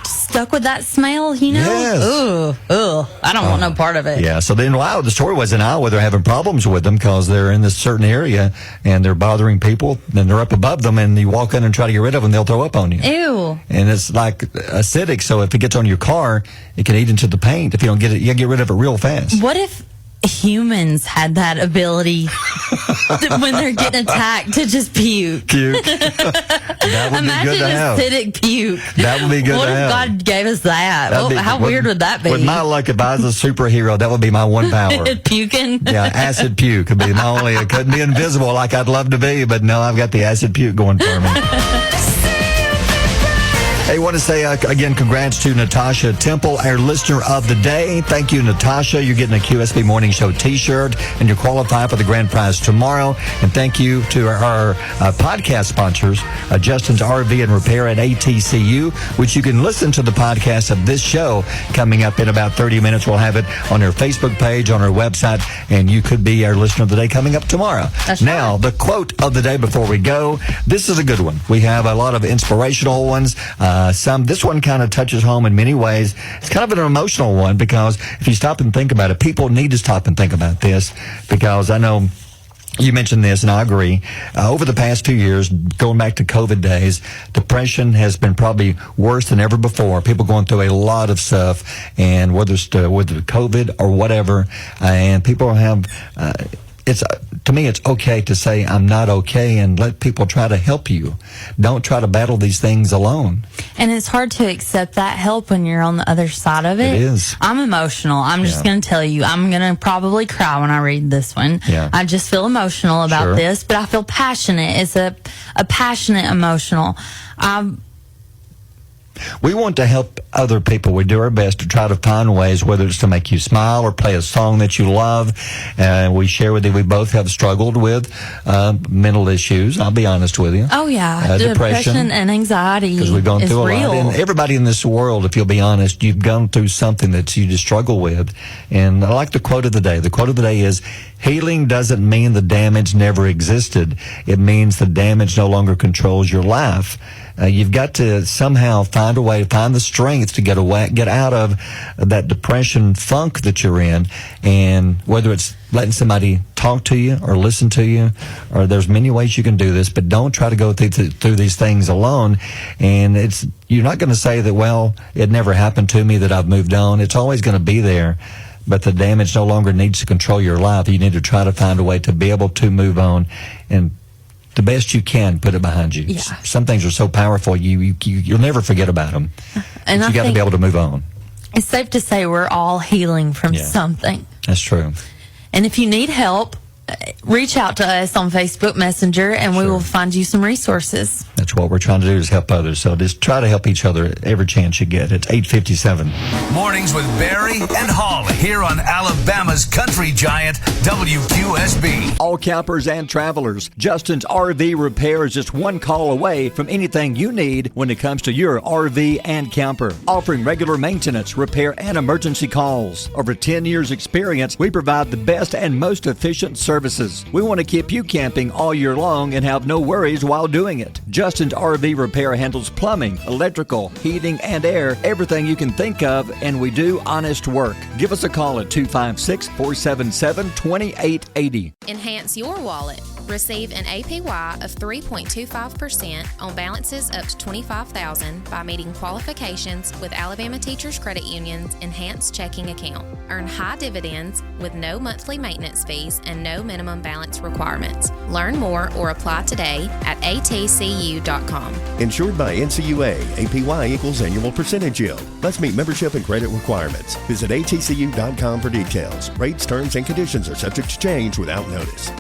stuck with that smell, you know? Yes. Ugh. I don't want no part of it. Yeah, so then the story was in Iowa, they're having problems with them because they're in this certain area and they're bothering people, and they're up above them, and you walk in and try to get rid of them, they'll throw up on you. Ew. And it's like acidic, so if it gets on your car, it can eat into the paint. If you don't get it, you get rid of it real fast. What if humans had that ability when they're getting attacked to just puke? That would Imagine be good to have. acidic puke. That would be good what to have. What if God gave us that? How weird would that be? With my luck, if I was a superhero, that would be my one power. Puking? Yeah, acid puke could be my only. It couldn't be invisible like I'd love to be, but no, I've got the acid puke going for me. Hey, I want to say, again, congrats to Natasha Temple, our listener of the day. Thank you, Natasha. You're getting a QSB Morning Show T-shirt, and you're qualified for the grand prize tomorrow. And thank you to our podcast sponsors, Justin's RV and Repair at ATCU, which you can listen to the podcast of this show coming up in about 30 minutes. We'll have it on our Facebook page, on our website, and you could be our listener of the day coming up tomorrow. That's now, right. The quote of the day before we go. This is a good one. We have a lot of inspirational ones. This one kind of touches home in many ways. It's kind of an emotional one because if you stop and think about it, people need to stop and think about this, because I know you mentioned this, and I agree. Over the past 2 years, going back to COVID days, depression has been probably worse than ever before. People going through a lot of stuff, and whether it's with COVID or whatever, and people have... to me, it's okay to say I'm not okay and let people try to help you. Don't try to battle these things alone. And it's hard to accept that help when you're on the other side of it. It is. I'm emotional. I'm just going to tell you, I'm going to probably cry when I read this one. Yeah. I just feel emotional about this, but I feel passionate. It's a passionate emotional. We want to help other people. We do our best to try to find ways, whether it's to make you smile or play a song that you love. We share with you, we both have struggled with mental issues. I'll be honest with you. Oh, yeah. Depression and anxiety because we've gone through a real. lot. And everybody in this world, if you'll be honest, you've gone through something that you just struggle with. And I like the quote of the day. The quote of the day is, healing doesn't mean the damage never existed. It means the damage no longer controls your life. You've got to somehow find a way, find the strength to get out of that depression funk that you're in. And whether it's letting somebody talk to you or listen to you, or there's many ways you can do this, but don't try to go through these things alone. And you're not going to say that, well, it never happened to me, that I've moved on. It's always going to be there. But the damage no longer needs to control your life. You need to try to find a way to be able to move on and the best you can, put it behind you. Yeah. Some things are so powerful, you'll never forget about them. And you got to be able to move on. It's safe to say we're all healing from something. That's true. And if you need help, reach out to us on Facebook Messenger, and we will find you some resources. That's what we're trying to do, is help others. So just try to help each other every chance you get. It's 8:57. Mornings with Barry and Holly here on Alabama's country giant, WQSB. All campers and travelers, Justin's RV Repair is just one call away from anything you need when it comes to your RV and camper. Offering regular maintenance, repair, and emergency calls. Over 10 years experience, we provide the best and most efficient services. vehicles. We want to keep you camping all year long and have no worries while doing it. Justin's RV Repair handles plumbing, electrical, heating, and air, everything you can think of, and we do honest work. Give us a call at 256-477-2880. Enhance your wallet. Receive an APY of 3.25% on balances up to $25,000 by meeting qualifications with Alabama Teachers Credit Union's Enhanced Checking Account. Earn high dividends with no monthly maintenance fees and no minimum balance requirements. Learn more or apply today at atcu.com. Insured by NCUA, APY equals annual percentage yield. Must meet membership and credit requirements. Visit atcu.com for details. Rates, terms, and conditions are subject to change without notice.